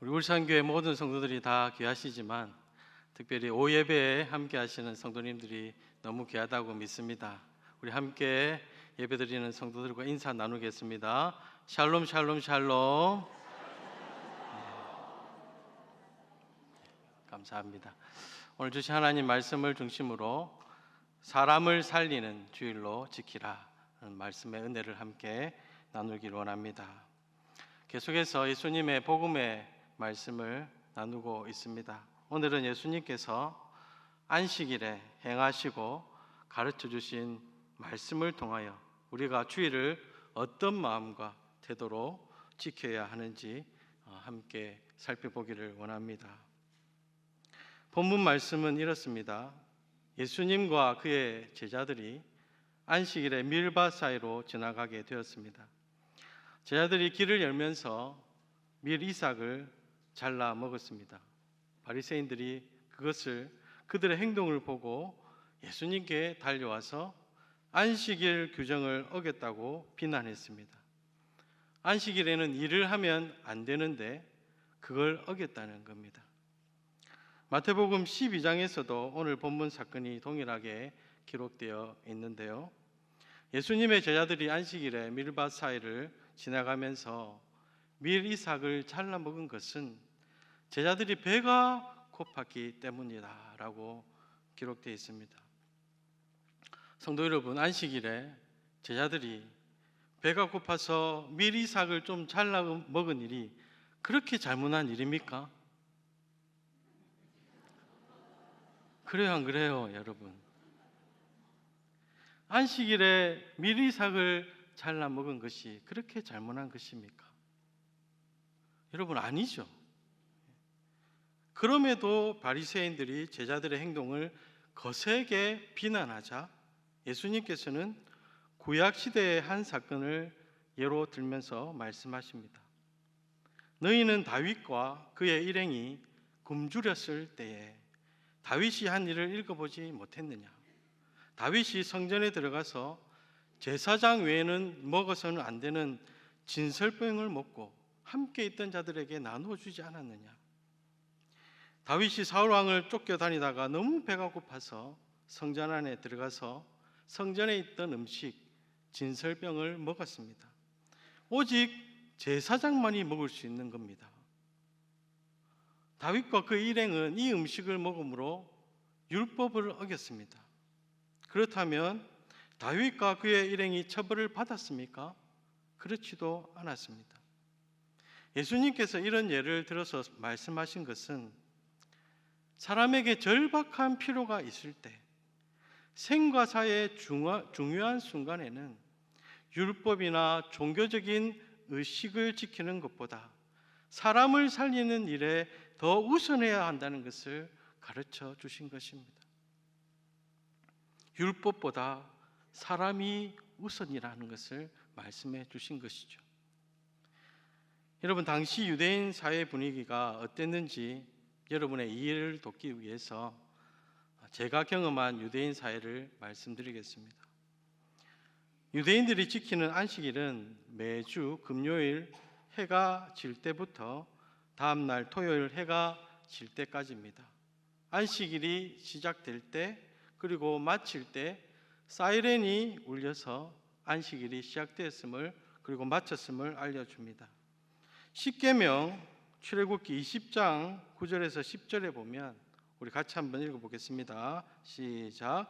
우리 울산교회 모든 성도들이 다 귀하시지만 특별히 오예배에 함께 하시는 성도님들이 너무 귀하다고 믿습니다. 우리 함께 예배드리는 성도들과 인사 나누겠습니다. 샬롬 샬롬 샬롬. 감사합니다. 오늘 주신 하나님 말씀을 중심으로 사람을 살리는 주일로 지키라 하는 말씀의 은혜를 함께 나누기를 원합니다. 계속해서 예수님의 복음의 말씀을 나누고 있습니다. 오늘은 예수님께서 안식일에 행하시고 가르쳐 주신 말씀을 통하여 우리가 주일을 어떤 마음과 태도로 지켜야 하는지 함께 살펴보기를 원합니다. 본문 말씀은 이렇습니다. 예수님과 그의 제자들이 안식일에 밀밭 사이로 지나가게 되었습니다. 제자들이 길을 열면서 밀 이삭을 잘라 먹었습니다. 바리새인들이 그것을 그들의 행동을 보고 예수님께 달려와서 안식일 규정을 어겼다고 비난했습니다. 안식일에는 일을 하면 안 되는데 그걸 어겼다는 겁니다. 마태복음 12장에서도 오늘 본문 사건이 동일하게 기록되어 있는데요. 예수님의 제자들이 안식일에 밀밭 사이를 지나가면서 밀 이삭을 잘라 먹은 것은 제자들이 배가 고팠기 때문이다 라고 기록되어 있습니다. 성도 여러분, 안식일에 제자들이 배가 고파서 밀 이삭을 좀 잘라 먹은 일이 그렇게 잘못한 일입니까? 그래요, 안 그래요, 여러분? 안식일에 밀 이삭을 잘라 먹은 것이 그렇게 잘못한 것입니까? 여러분, 아니죠. 그럼에도 바리새인들이 제자들의 행동을 거세게 비난하자 예수님께서는 구약 시대의 한 사건을 예로 들면서 말씀하십니다. 너희는 다윗과 그의 일행이 굶주렸을 때에 다윗이 한 일을 읽어보지 못했느냐? 다윗이 성전에 들어가서 제사장 외에는 먹어서는 안 되는 진설병을 먹고 함께 있던 자들에게 나누어 주지 않았느냐? 다윗이 사울 왕을 쫓겨다니다가 너무 배가 고파서 성전 안에 들어가서 성전에 있던 음식 진설병을 먹었습니다. 오직 제사장만이 먹을 수 있는 겁니다. 다윗과 그 일행은 이 음식을 먹음으로 율법을 어겼습니다. 그렇다면 다윗과 그의 일행이 처벌을 받았습니까? 그렇지도 않았습니다. 예수님께서 이런 예를 들어서 말씀하신 것은 사람에게 절박한 필요가 있을 때 생과 사의 중요한 순간에는 율법이나 종교적인 의식을 지키는 것보다 사람을 살리는 일에 더 우선해야 한다는 것을 가르쳐 주신 것입니다. 율법보다 사람이 우선이라는 것을 말씀해 주신 것이죠. 여러분, 당시 유대인 사회 분위기가 어땠는지 여러분의 이해를 돕기 위해서 제가 경험한 유대인 사회를 말씀드리겠습니다. 유대인들이 지키는 안식일은 매주 금요일 해가 질 때부터 다음 날 토요일 해가 질 때까지입니다. 안식일이 시작될 때 그리고 마칠 때 사이렌이 울려서 안식일이 시작되었음을 그리고 마쳤음을 알려줍니다. 십계명 출애굽기 20장 9절에서 10절에 보면 우리 같이 한번 읽어보겠습니다. 시작.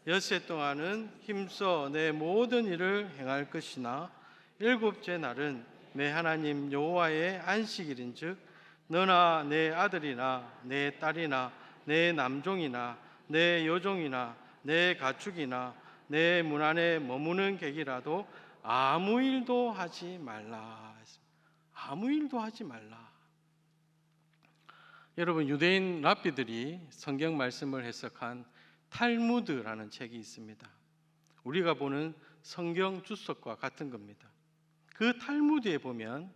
엿새 동안은 힘써 내 모든 일을 행할 것이나 일곱째 날은 내 하나님 여호와의 안식일인즉 너나 내 아들이나 내 딸이나 내 남종이나 내 여종이나 내 가축이나 내 문 안에 머무는 객이라도 아무 일도 하지 말라. 아무 일도 하지 말라. 여러분, 유대인 랍비들이 성경 말씀을 해석한 탈무드라는 책이 있습니다. 우리가 보는 성경 주석과 같은 겁니다. 그 탈무드에 보면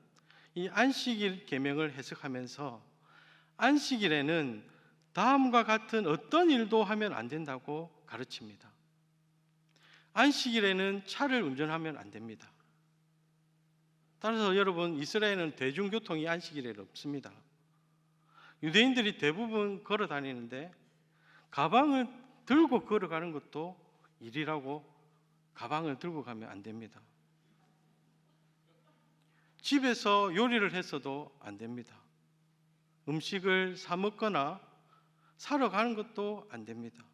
이 안식일 계명을 해석하면서 안식일에는 다음과 같은 어떤 일도 하면 안 된다고 가르칩니다. 안식일에는 차를 운전하면 안 됩니다. 따라서 여러분, 이스라엘은 대중교통이 안식일에는 없습니다. 유대인들이 대부분 걸어 다니는데 가방을 들고 걸어가는 것도 일이라고 가방을 들고 가면 안 됩니다. 집에서 요리를 했어도 안 됩니다. 음식을 사 먹거나 사러 가는 것도 안 됩니다.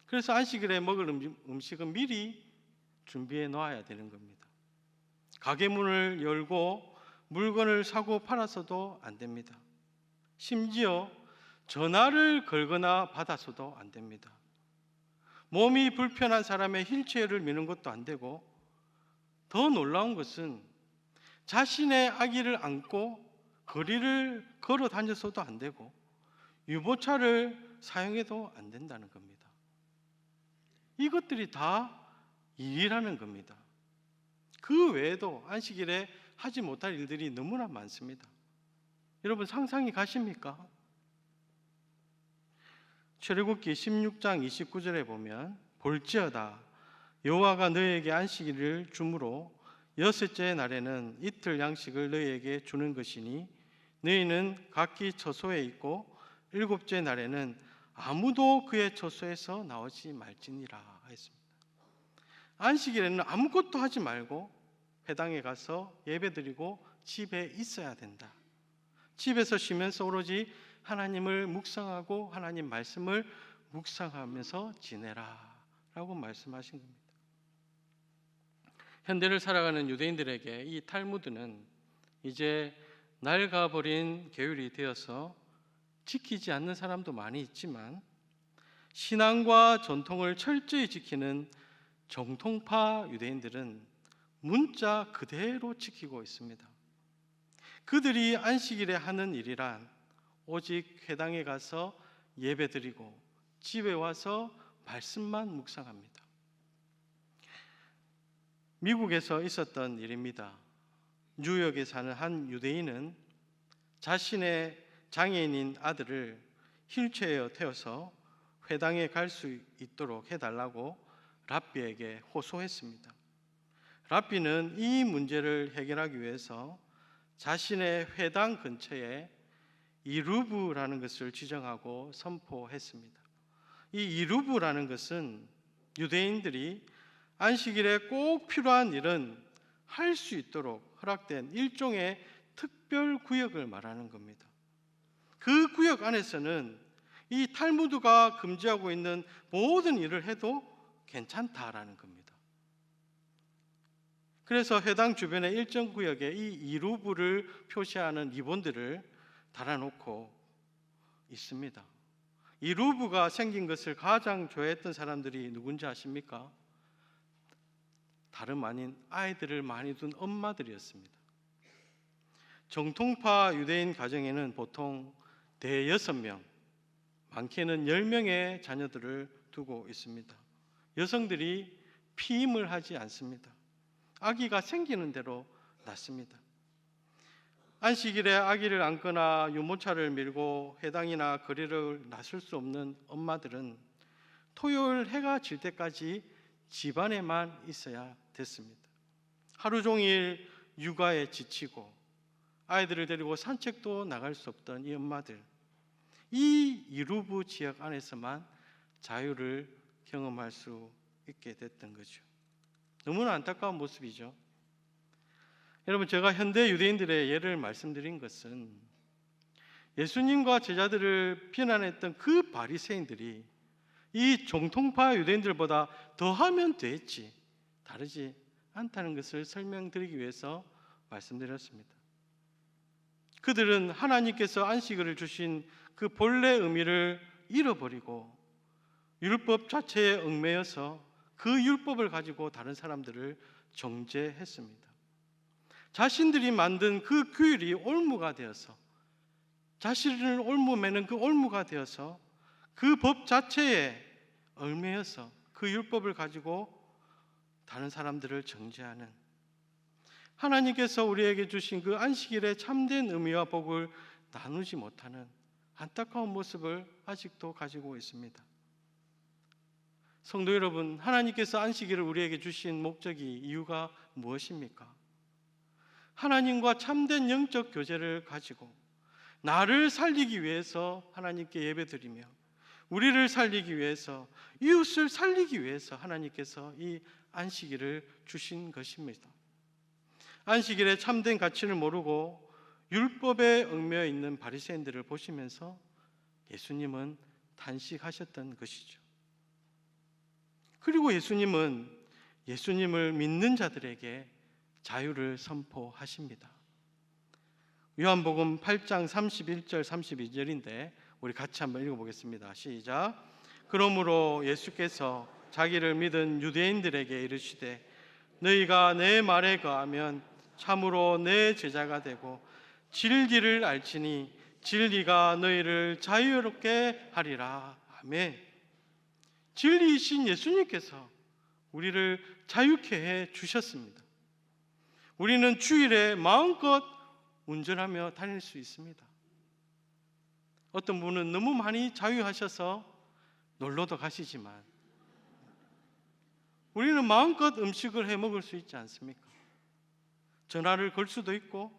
그래서 안식일에 먹을 음식은 미리 준비해 놓아야 되는 겁니다. 가게 문을 열고 물건을 사고 팔아서도 안 됩니다. 심지어 전화를 걸거나 받아서도 안 됩니다. 몸이 불편한 사람의 휠체어를 미는 것도 안 되고, 더 놀라운 것은 자신의 아기를 안고 거리를 걸어 다녀서도 안 되고 유모차를 사용해도 안 된다는 겁니다. 이것들이 다 일이라는 겁니다. 그 외에도 안식일에 하지 못할 일들이 너무나 많습니다. 여러분 상상이 가십니까? 출애굽기 16장 29절에 보면 볼지어다 여호와가 너희에게 안식일을 주므로 여섯째 날에는 이틀 양식을 너희에게 주는 것이니 너희는 각기 처소에 있고 일곱째 날에는 아무도 그의 처소에서 나오지 말지니라 했습니다. 안식일에는 아무것도 하지 말고 회당에 가서 예배드리고 집에 있어야 된다. 집에서 쉬면서 오로지 하나님을 묵상하고 하나님 말씀을 묵상하면서 지내라 라고 말씀하신 겁니다. 현대를 살아가는 유대인들에게 이 탈무드는 이제 낡아버린 계율이 되어서 지키지 않는 사람도 많이 있지만 신앙과 전통을 철저히 지키는 정통파 유대인들은 문자 그대로 지키고 있습니다. 그들이 안식일에 하는 일이란 오직 회당에 가서 예배드리고 집에 와서 말씀만 묵상합니다. 미국에서 있었던 일입니다. 뉴욕에 사는 한 유대인은 자신의 장애인인 아들을 휠체어에 태워서 회당에 갈 수 있도록 해달라고 랍비에게 호소했습니다. 랍비는 이 문제를 해결하기 위해서 자신의 회당 근처에 이루브라는 것을 지정하고 선포했습니다. 이 이루브라는 것은 유대인들이 안식일에 꼭 필요한 일은 할 수 있도록 허락된 일종의 특별 구역을 말하는 겁니다. 그 구역 안에서는 이 탈무드가 금지하고 있는 모든 일을 해도 괜찮다라는 겁니다. 그래서 해당 주변의 일정 구역에 이 이루브를 표시하는 리본들을 달아놓고 있습니다. 이루브가 생긴 것을 가장 좋아했던 사람들이 누군지 아십니까? 다름 아닌 아이들을 많이 둔 엄마들이었습니다. 정통파 유대인 가정에는 보통 대여섯 명, 많게는 10명의 자녀들을 두고 있습니다. 여성들이 피임을 하지 않습니다. 아기가 생기는 대로 낳습니다. 안식일에 아기를 안거나 유모차를 밀고 회당이나 거리를 나설 수 없는 엄마들은 토요일 해가 질 때까지 집안에만 있어야 됐습니다. 하루 종일 육아에 지치고 아이들을 데리고 산책도 나갈 수 없던 이 엄마들, 이 이루브 지역 안에서만 자유를 경험할 수 있게 됐던 거죠. 너무나 안타까운 모습이죠. 여러분, 제가 현대 유대인들의 예를 말씀드린 것은 예수님과 제자들을 비난했던 그 바리새인들이 이 정통파 유대인들보다 더하면 됐지 다르지 않다는 것을 설명드리기 위해서 말씀드렸습니다. 그들은 하나님께서 안식일을 주신 그 본래 의미를 잃어버리고 율법 자체에 얽매여서 그 율법을 가지고 다른 사람들을 정죄했습니다. 자신들이 만든 그 규율이 올무가 되어서, 자신을 올무매는 그 올무가 되어서 그 법 자체에 얽매여서 그 율법을 가지고 다른 사람들을 정죄하는, 하나님께서 우리에게 주신 그 안식일의 참된 의미와 복을 나누지 못하는 안타까운 모습을 아직도 가지고 있습니다. 성도 여러분, 하나님께서 안식일을 우리에게 주신 목적이, 이유가 무엇입니까? 하나님과 참된 영적 교제를 가지고 나를 살리기 위해서 하나님께 예배드리며 우리를 살리기 위해서, 이웃을 살리기 위해서 하나님께서 이 안식일을 주신 것입니다. 안식일의 참된 가치를 모르고 율법에 얽매여 있는 바리새인들을 보시면서 예수님은 탄식하셨던 것이죠. 그리고 예수님은 예수님을 믿는 자들에게 자유를 선포하십니다. 요한복음 8장 31절 32절인데 우리 같이 한번 읽어보겠습니다. 시작. 그러므로 예수께서 자기를 믿은 유대인들에게 이르시되 너희가 내 말에 거하면 참으로 내 제자가 되고 진리를 알지니 진리가 너희를 자유롭게 하리라. 아멘. 진리이신 예수님께서 우리를 자유케 해 주셨습니다. 우리는 주일에 마음껏 운전하며 다닐 수 있습니다. 어떤 분은 너무 많이 자유하셔서 놀러도 가시지만 우리는 마음껏 음식을 해 먹을 수 있지 않습니까? 전화를 걸 수도 있고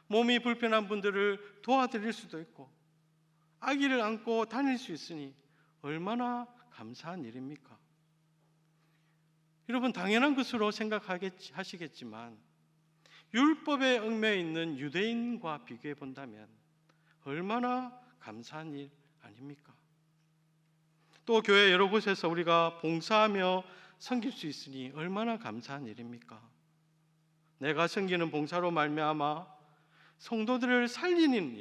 몸이 불편한 분들을 도와드릴 수도 있고 아기를 안고 다닐 수 있으니 얼마나 감사한 일입니까? 여러분, 당연한 것으로 생각하시겠지만 율법에 얽매여 있는 유대인과 비교해 본다면 얼마나 감사한 일 아닙니까? 또 교회 여러 곳에서 우리가 봉사하며 섬길 수 있으니 얼마나 감사한 일입니까? 내가 섬기는 봉사로 말미암아 성도들을 살리는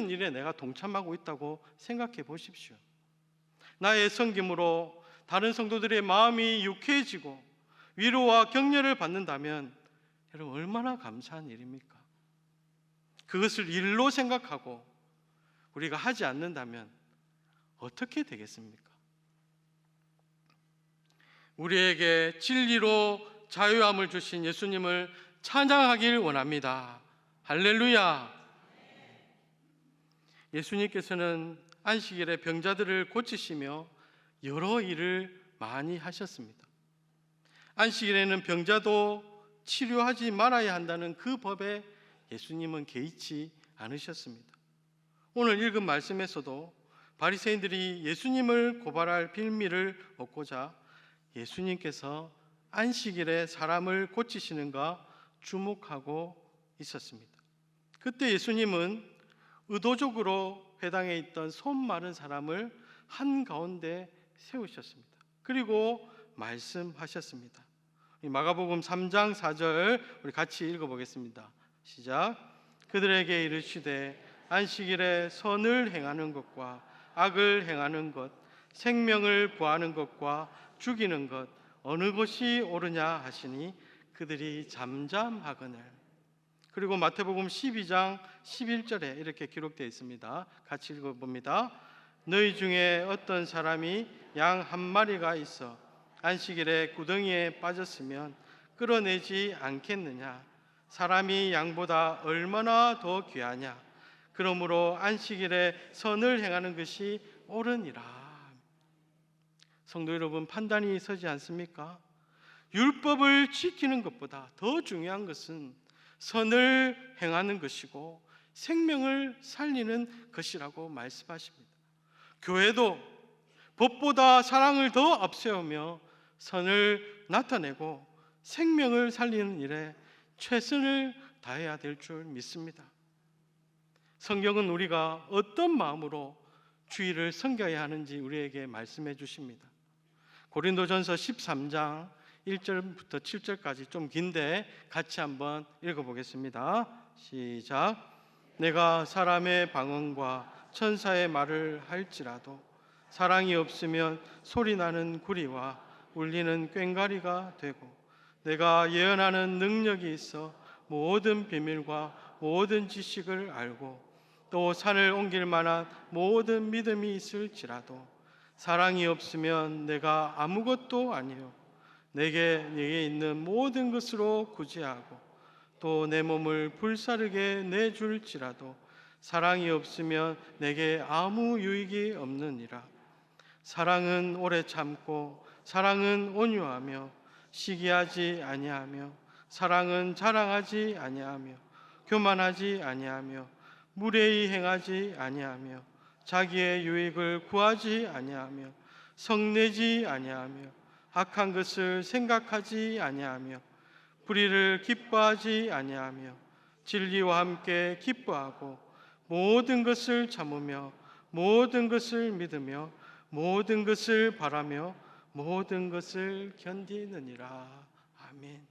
일에 내가 동참하고 있다고 생각해 보십시오. 나의 섬김으로 다른 성도들의 마음이 유쾌해지고 위로와 격려를 받는다면 여러분 얼마나 감사한 일입니까? 그것을 일로 생각하고 우리가 하지 않는다면 어떻게 되겠습니까? 우리에게 진리로 자유함을 주신 예수님을 찬양하길 원합니다. 할렐루야. 예수님께서는 안식일에 병자들을 고치시며 여러 일을 많이 하셨습니다. 안식일에는 병자도 치료하지 말아야 한다는 그 법에 예수님은 개의치 않으셨습니다. 오늘 읽은 말씀에서도 바리새인들이 예수님을 고발할 빌미를 얻고자 예수님께서 안식일에 사람을 고치시는가 주목하고 있었습니다. 그때 예수님은 의도적으로 회당에 있던 손 마른 사람을 한가운데 세우셨습니다. 그리고 말씀하셨습니다. 마가복음 3장 4절 우리 같이 읽어보겠습니다. 시작. 그들에게 이르시되 안식일에 선을 행하는 것과 악을 행하는 것, 생명을 구하는 것과 죽이는 것 어느 것이 옳으냐 하시니 그들이 잠잠하거늘. 그리고 마태복음 12장 11절에 이렇게 기록되어 있습니다. 같이 읽어봅니다. 너희 중에 어떤 사람이 양 한 마리가 있어 안식일에 구덩이에 빠졌으면 끌어내지 않겠느냐? 사람이 양보다 얼마나 더 귀하냐? 그러므로 안식일에 선을 행하는 것이 옳으니라. 성도 여러분, 판단이 서지 않습니까? 율법을 지키는 것보다 더 중요한 것은 선을 행하는 것이고 생명을 살리는 것이라고 말씀하십니다. 교회도 법보다 사랑을 더 앞세우며 선을 나타내고 생명을 살리는 일에 최선을 다해야 될 줄 믿습니다. 성경은 우리가 어떤 마음으로 주일을 섬겨야 하는지 우리에게 말씀해 주십니다. 고린도전서 13장 1절부터 7절까지 좀 긴데 같이 한번 읽어보겠습니다. 시작. 내가 사람의 방언과 천사의 말을 할지라도 사랑이 없으면 소리나는 구리와 울리는 꽹과리가 되고, 내가 예언하는 능력이 있어 모든 비밀과 모든 지식을 알고 또 산을 옮길 만한 모든 믿음이 있을지라도 사랑이 없으면 내가 아무것도 아니요 내게 있는 모든 것으로 구제하고 또 내 몸을 불사르게 내줄지라도 사랑이 없으면 내게 아무 유익이 없느니라. 사랑은 오래 참고 사랑은 온유하며 시기하지 아니하며 사랑은 자랑하지 아니하며 교만하지 아니하며 무례히 행하지 아니하며 자기의 유익을 구하지 아니하며 성내지 아니하며 악한 것을 생각하지 아니하며 불의를 기뻐하지 아니하며 진리와 함께 기뻐하고 모든 것을 참으며 모든 것을 믿으며 모든 것을 바라며 모든 것을 견디느니라. 아멘.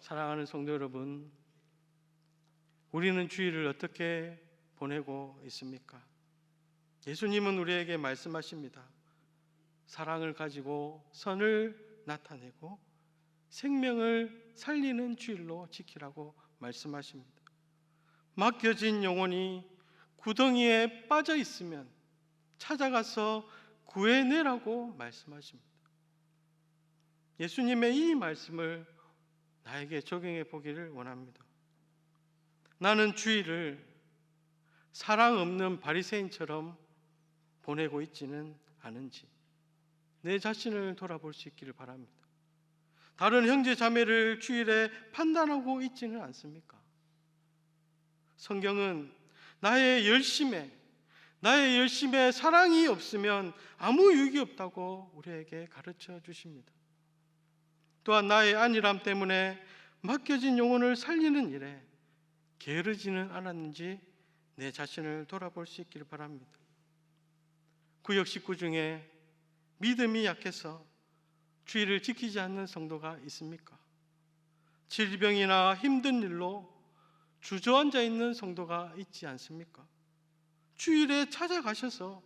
사랑하는 성도 여러분, 우리는 주일을 어떻게 보내고 있습니까? 예수님은 우리에게 말씀하십니다. 사랑을 가지고 선을 나타내고 생명을 살리는 주일로 지키라고 말씀하십니다. 맡겨진 영혼이 구덩이에 빠져 있으면 찾아가서 구해내라고 말씀하십니다. 예수님의 이 말씀을 나에게 적용해 보기를 원합니다. 나는 주일을 사랑 없는 바리새인처럼 보내고 있지는 않은지 내 자신을 돌아볼 수 있기를 바랍니다. 다른 형제 자매를 주일에 판단하고 있지는 않습니까? 성경은 나의 열심에 사랑이 없으면 아무 유익이 없다고 우리에게 가르쳐 주십니다. 또한 나의 안일함 때문에 맡겨진 영혼을 살리는 일에 게으르지는 않았는지 내 자신을 돌아볼 수 있기를 바랍니다. 구역 식구 중에 믿음이 약해서 주일을 지키지 않는 성도가 있습니까? 질병이나 힘든 일로 주저앉아 있는 성도가 있지 않습니까? 주일에 찾아가셔서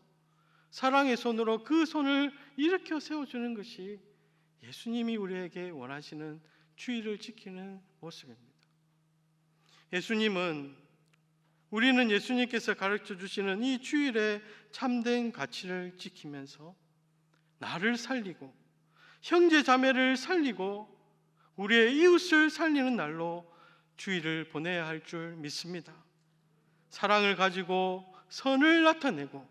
사랑의 손으로 그 손을 일으켜 세워주는 것이 예수님이 우리에게 원하시는 주일을 지키는 모습입니다. 우리는 예수님께서 가르쳐 주시는 이 주일의 참된 가치를 지키면서 나를 살리고 형제 자매를 살리고 우리의 이웃을 살리는 날로 주일을 보내야 할 줄 믿습니다. 사랑을 가지고 선을 나타내고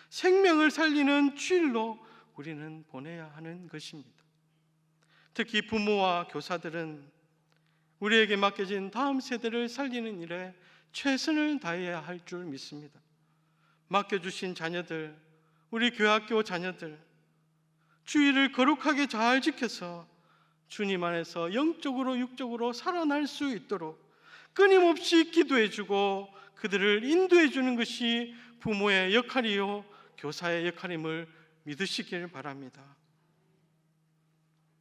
생명을 살리는 주일로 우리는 보내야 하는 것입니다. 특히 부모와 교사들은 우리에게 맡겨진 다음 세대를 살리는 일에 최선을 다해야 할 줄 믿습니다. 맡겨주신 자녀들, 우리 교학교 자녀들, 주일을 거룩하게 잘 지켜서 주님 안에서 영적으로 육적으로 살아날 수 있도록 끊임없이 기도해주고 그들을 인도해주는 것이 부모의 역할이요 교사의 역할임을 믿으시길 바랍니다.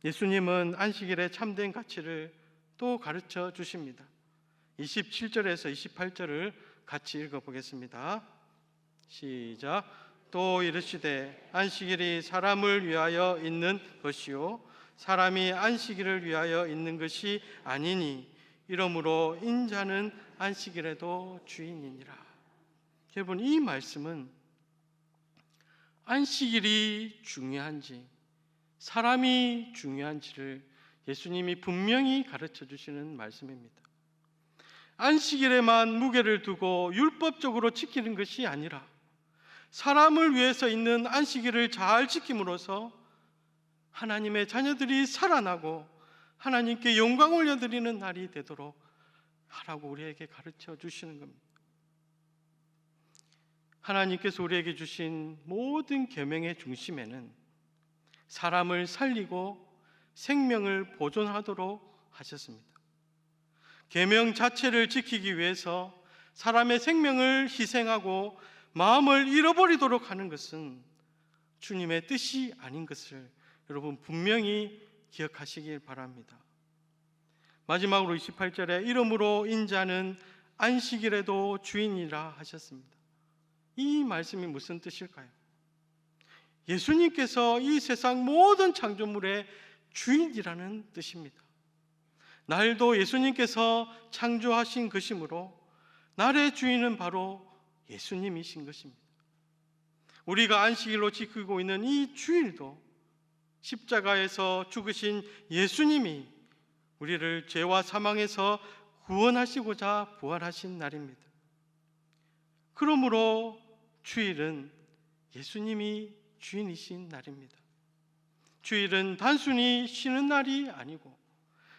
예수님은 안식일의 참된 가치를 또 가르쳐 주십니다. 27절에서 28절을 같이 읽어보겠습니다. 시작. 또 이르시되 안식일이 사람을 위하여 있는 것이요 사람이 안식일을 위하여 있는 것이 아니니 이러므로 인자는 안식일에도 주인이니라. 여러분, 이 말씀은 안식일이 중요한지 사람이 중요한지를 예수님이 분명히 가르쳐 주시는 말씀입니다. 안식일에만 무게를 두고 율법적으로 지키는 것이 아니라 사람을 위해서 있는 안식일을 잘 지킴으로써 하나님의 자녀들이 살아나고 하나님께 영광 올려드리는 날이 되도록 하라고 우리에게 가르쳐 주시는 겁니다. 하나님께서 우리에게 주신 모든 계명의 중심에는 사람을 살리고 생명을 보존하도록 하셨습니다. 계명 자체를 지키기 위해서 사람의 생명을 희생하고 마음을 잃어버리도록 하는 것은 주님의 뜻이 아닌 것을 여러분 분명히 기억하시길 바랍니다. 마지막으로 28절에 이러므로 인자는 안식일에도 주인이라 하셨습니다. 이 말씀이 무슨 뜻일까요? 예수님께서 이 세상 모든 창조물의 주인이라는 뜻입니다. 날도 예수님께서 창조하신 것이므로 날의 주인은 바로 예수님이신 것입니다. 우리가 안식일로 지키고 있는 이 주일도 십자가에서 죽으신 예수님이 우리를 죄와 사망에서 구원하시고자 부활하신 날입니다. 그러므로 주일은 예수님이 주인이신 날입니다. 주일은 단순히 쉬는 날이 아니고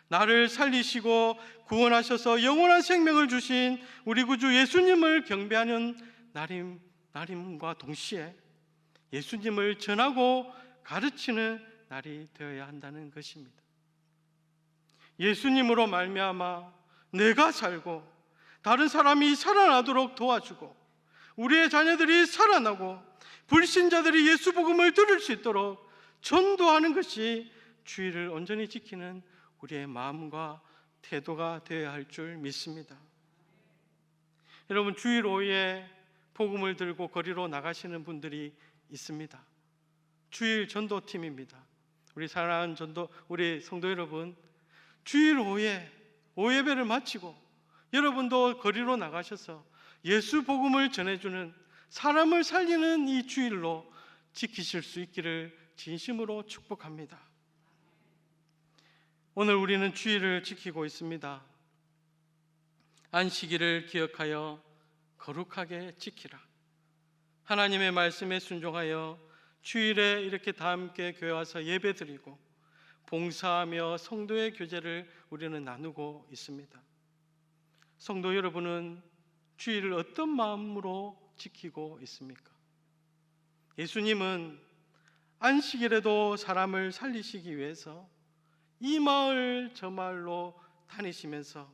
나를 살리시고 구원하셔서 영원한 생명을 주신 우리 구주 예수님을 경배하는 날임과 동시에 예수님을 전하고 가르치는 날이 되어야 한다는 것입니다. 예수님으로 말미암아 내가 살고 다른 사람이 살아나도록 도와주고 우리의 자녀들이 살아나고 불신자들이 예수 복음을 들을 수 있도록 전도하는 것이 주의를 온전히 지키는 우리의 마음과 태도가 되어야 할 줄 믿습니다. 여러분, 주일 오후에 복음을 들고 거리로 나가시는 분들이 있습니다. 주일 전도팀입니다. 우리 사랑하는 우리 성도 여러분, 주일 오후에 오예배를 마치고 여러분도 거리로 나가셔서 예수 복음을 전해주는, 사람을 살리는 이 주일로 지키실 수 있기를 진심으로 축복합니다. 오늘 우리는 주일을 지키고 있습니다. 안식일을 기억하여 거룩하게 지키라. 하나님의 말씀에 순종하여 주일에 이렇게 다 함께 교회 와서 예배드리고 봉사하며 성도의 교제를 우리는 나누고 있습니다. 성도 여러분은 주일을 어떤 마음으로 지키고 있습니까? 예수님은 안식일에도 사람을 살리시기 위해서 이 마을 저 마을로 다니시면서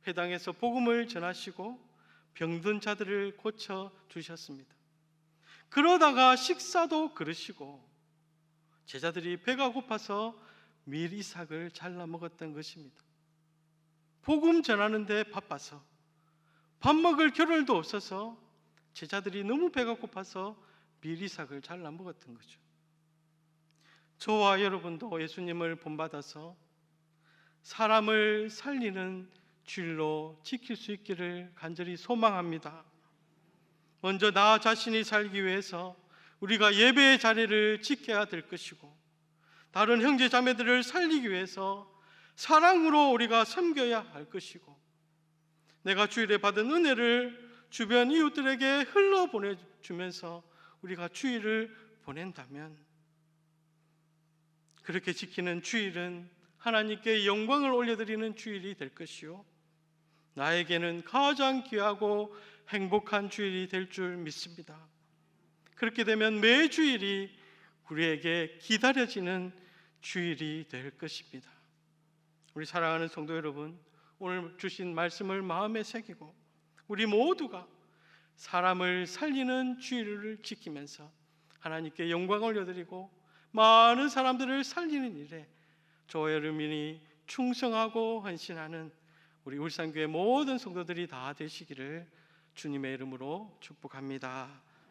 회당에서 복음을 전하시고 병든 자들을 고쳐 주셨습니다. 그러다가 식사도 그러시고 제자들이 배가 고파서 밀이삭을 잘라 먹었던 것입니다. 복음 전하는데 바빠서 밥 먹을 겨를도 없어서 제자들이 너무 배가 고파서 밀이삭을 잘라 먹었던 거죠. 저와 여러분도 예수님을 본받아서 사람을 살리는 주일로 지킬 수 있기를 간절히 소망합니다. 먼저 나 자신이 살기 위해서 우리가 예배의 자리를 지켜야 될 것이고, 다른 형제 자매들을 살리기 위해서 사랑으로 우리가 섬겨야 할 것이고, 내가 주일에 받은 은혜를 주변 이웃들에게 흘러보내주면서 우리가 주일을 보낸다면, 그렇게 지키는 주일은 하나님께 영광을 올려드리는 주일이 될 것이요, 나에게는 가장 귀하고 행복한 주일이 될 줄 믿습니다. 그렇게 되면 매 주일이 우리에게 기다려지는 주일이 될 것입니다. 우리 사랑하는 성도 여러분, 오늘 주신 말씀을 마음에 새기고 우리 모두가 사람을 살리는 주일을 지키면서 하나님께 영광을 올려드리고 많은 사람들을 살리는 일에 저와 여러분이 충성하고 헌신하는 우리 울산교회 모든 성도들이 다 되시기를 주님의 이름으로 축복합니다.